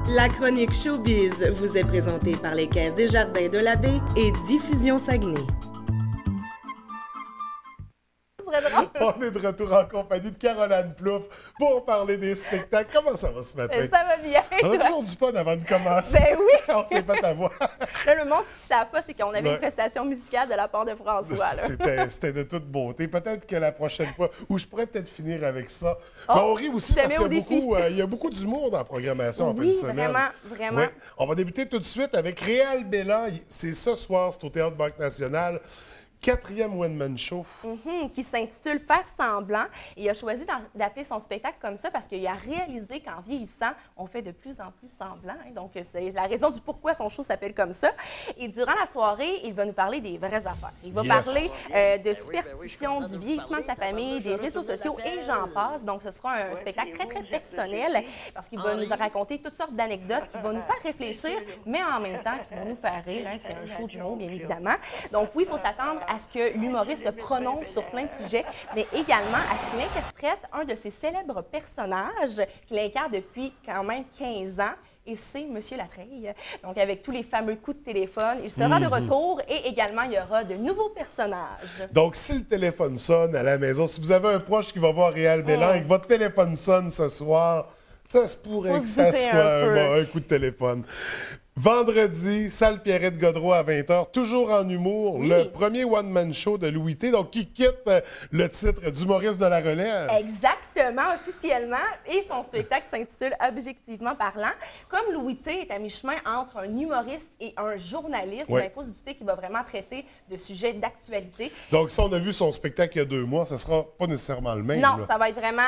La chronique Showbiz vous est présentée par les Caisses des Jardins de la Baie et Diffusion Saguenay. On est de retour en compagnie de Caroline Plouffe pour parler des spectacles. Comment ça va ce matin? Ça va bien. On a toujours du fun avant de commencer. Ben oui. On s'est fait avoir. Là, le monde, ce qu'ils ne savent pas, c'est qu'on avait une prestation musicale de la part de François. C'était de toute beauté. Peut-être que la prochaine fois, ou je pourrais peut-être finir avec ça. Oh, mais on rit aussi parce qu'il il y a beaucoup d'humour dans la programmation en fin de semaine. Vraiment. Oui. On va débuter tout de suite avec Réal Bélan. C'est ce soir, c'est au Théâtre Banque Nationale. 4e one-man show. Qui s'intitule Faire semblant. Et il a choisi d'appeler son spectacle comme ça parce qu'il a réalisé qu'en vieillissant, on fait de plus en plus semblant. Donc, c'est la raison du pourquoi son show s'appelle comme ça. Et durant la soirée, il va nous parler des vraies affaires. Il va parler de superstitions, du vieillissement de sa famille, des réseaux sociaux et j'en passe. Donc, ce sera un spectacle très, très personnel parce qu'il va nous raconter toutes sortes d'anecdotes qui vont nous faire réfléchir, mais en même temps qui vont nous faire rire. C'est un show d'humour, bien évidemment. Donc, oui, il faut s'attendre à ce que l'humoriste se prononce sur plein de sujets, mais également à ce qu'il interprète un de ses célèbres personnages qu'il incarne depuis quand même 15 ans. Et c'est Monsieur Latreille. Donc, avec tous les fameux coups de téléphone, il sera de retour et également, il y aura de nouveaux personnages. Donc, si le téléphone sonne à la maison, si vous avez un proche qui va voir Réal Bélan et que votre téléphone sonne ce soir, ça se pourrait que ça soit un coup de téléphone. Vendredi, salle Pierrette-Godreau à 20h, toujours en humour, le premier one-man show de Louis T, donc qui quitte le titre d'humoriste de la relève. Exactement, officiellement, et son spectacle s'intitule Objectivement parlant. Comme Louis T est à mi-chemin entre un humoriste et un journaliste, il faut se douter qu'il va vraiment traiter de sujets d'actualité. Donc, si on a vu son spectacle il y a 2 mois, ça ne sera pas nécessairement le même. Non, ça va être vraiment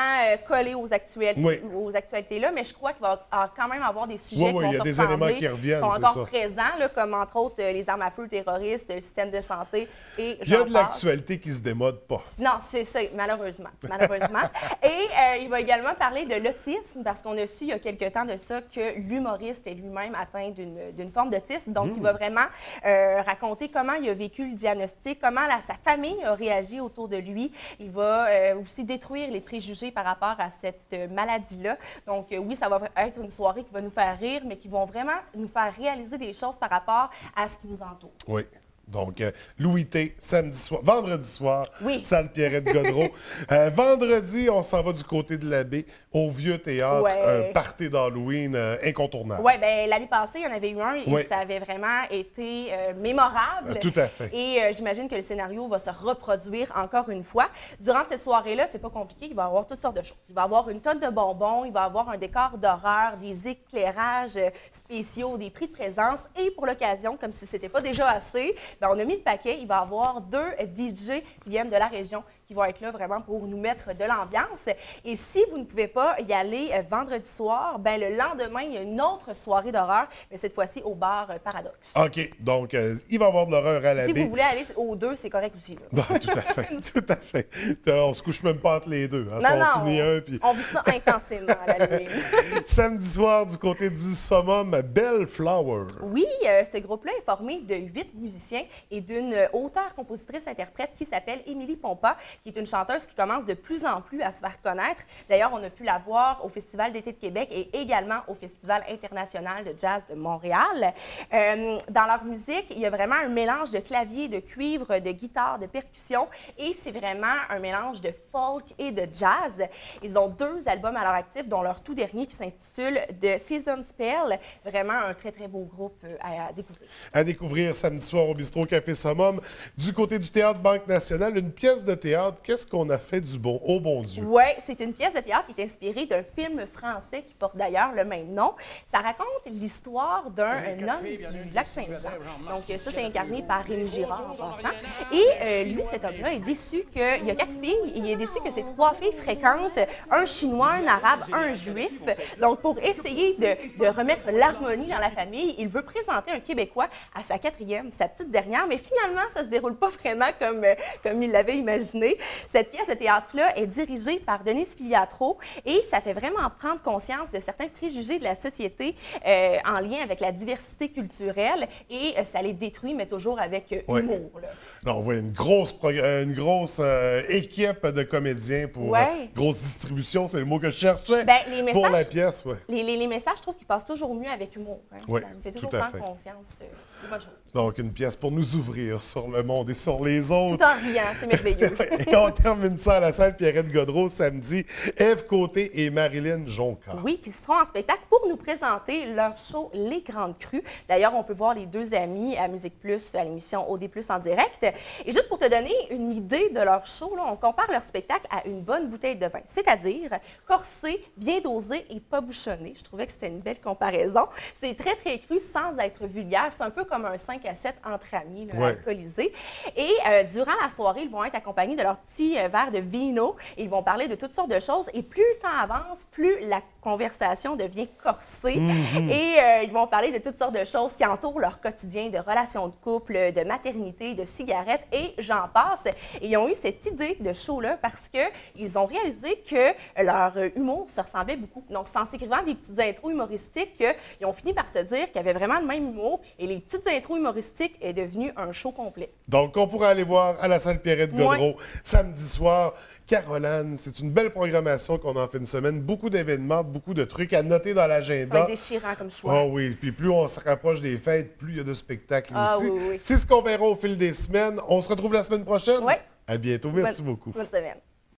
collé aux actualités-là, mais je crois qu'il va quand même avoir des sujets qui vont il y a des éléments qui reviennent. Sont encore présents, là, comme entre autres les armes à feu terroristes, le système de santé et il y a de l'actualité qui ne se démode pas. Non, c'est ça, malheureusement. Et il va également parler de l'autisme, parce qu'on a su il y a quelque temps de ça que l'humoriste est lui-même atteint d'une forme d'autisme. Donc, il va vraiment raconter comment il a vécu le diagnostic, comment sa famille a réagi autour de lui. Il va aussi détruire les préjugés par rapport à cette maladie-là. Donc, oui, ça va être une soirée qui va nous faire rire, mais qui vont vraiment nous faire réaliser des choses par rapport à ce qui nous entoure. Oui. Donc, Louis T, vendredi soir, salle Pierrette-Godreau. Vendredi, on s'en va du côté de la baie, au Vieux Théâtre, un party d'Halloween incontournable. Oui, bien, l'année passée, il y en avait eu un et ça avait vraiment été mémorable. Tout à fait. Et j'imagine que le scénario va se reproduire encore une fois. Durant cette soirée-là, c'est pas compliqué, il va y avoir toutes sortes de choses. Il va y avoir une tonne de bonbons, il va y avoir un décor d'horreur, des éclairages spéciaux, des prix de présence. Et pour l'occasion, comme si c'était pas déjà assez, bien, on a mis le paquet. Il va y avoir 2 DJ qui viennent de la région qui vont être là vraiment pour nous mettre de l'ambiance. Et si vous ne pouvez pas y aller vendredi soir, bien, le lendemain, il y a une autre soirée d'horreur, mais cette fois-ci au bar Paradoxe. OK. Donc, il va y avoir de l'horreur à la baie. Si vous voulez aller aux 2, c'est correct aussi. Bon, tout à fait. Tout à fait. On se couche même pas entre les deux. Hein, non, on finit un, puis... on vit ça intensément à la nuit. Samedi soir, du côté du Summum, Bellflower. Oui, ce groupe-là est formé de 8 musiciens et d'une auteure-compositrice-interprète qui s'appelle Émilie Pompa, qui est une chanteuse qui commence de plus en plus à se faire connaître. D'ailleurs, on a pu la voir au Festival d'été de Québec et également au Festival international de jazz de Montréal. Dans leur musique, il y a vraiment un mélange de clavier, de cuivre, de guitare, de percussion et c'est vraiment un mélange de folk et de jazz. Ils ont 2 albums à leur actif, dont leur tout dernier qui s'intitule The Season Spell. Vraiment un très, très beau groupe à découvrir. À découvrir samedi soir au Bistrot Café Summum. Du côté du Théâtre Banque Nationale, une pièce de théâtre. Qu'est-ce qu'on a fait au bon Dieu? Oui, c'est une pièce de théâtre qui est inspirée d'un film français qui porte d'ailleurs le même nom. Ça raconte l'histoire d'un homme du Lac-Saint-Jean. Donc, ça, c'est incarné par Rémi Girard en passant. Et lui, cet homme-là, est déçu qu'il y a 4 filles et il est déçu que ces 3 filles fréquentent un Chinois, un Arabe, un Juif. Donc, pour essayer de remettre l'harmonie dans la famille, il veut présenter un Québécois à sa 4e, sa petite dernière, mais finalement, ça se déroule pas vraiment comme il l'avait imaginé. Cette pièce de théâtre-là est dirigée par Denise Filiatro et ça fait vraiment prendre conscience de certains préjugés de la société en lien avec la diversité culturelle et ça les détruit, mais toujours avec humour. Là. Là, on voit une grosse équipe de comédiens pour grosse distribution, c'est le mot que je cherchais pour la pièce. Les messages, je trouve qu'ils passent toujours mieux avec humour. Hein? Ça me fait toujours prendre conscience de bonnes choses. Donc, une pièce pour nous ouvrir sur le monde et sur les autres. Tout en riant, c'est merveilleux. Et on termine ça à la salle Pierrette-Godreau samedi. Ève Côté et Marilyn Jonca. Oui, qui seront en spectacle pour nous présenter leur show Les Grandes Crues. D'ailleurs, on peut voir les deux amis à Musique Plus, à l'émission OD+, en direct. Et juste pour te donner une idée de leur show, là, on compare leur spectacle à une bonne bouteille de vin, c'est-à-dire corsé, bien dosé et pas bouchonné. Je trouvais que c'était une belle comparaison. C'est très, très cru sans être vulgaire. C'est un peu comme un 5 à 7 entre amis, là, alcoolisés. Et durant la soirée, ils vont être accompagnés de leur petit verre de vino et ils vont parler de toutes sortes de choses. Et plus le temps avance, plus la conversation devient corsée. Et ils vont parler de toutes sortes de choses qui entourent leur quotidien, de relations de couple, de maternité, de cigarettes et j'en passe. Et ils ont eu cette idée de show-là parce qu'ils ont réalisé que leur humour se ressemblait beaucoup. Donc, c'est en s'écrivant des petites intros humoristiques qu'ils ont fini par se dire qu'ils avaient vraiment le même humour et les petites intros humoristiques est devenu un show complet. Donc, on pourra aller voir à la salle Pierrette-Godreau samedi soir. Caroline, c'est une belle programmation qu'on a fait une semaine. Beaucoup d'événements, beaucoup de trucs à noter dans l'agenda. Ça va être déchirant comme choix. Oh oui, puis plus on se rapproche des fêtes, plus il y a de spectacles aussi. C'est ce qu'on verra au fil des semaines. On se retrouve la semaine prochaine. Oui. À bientôt. Merci beaucoup. Bonne semaine.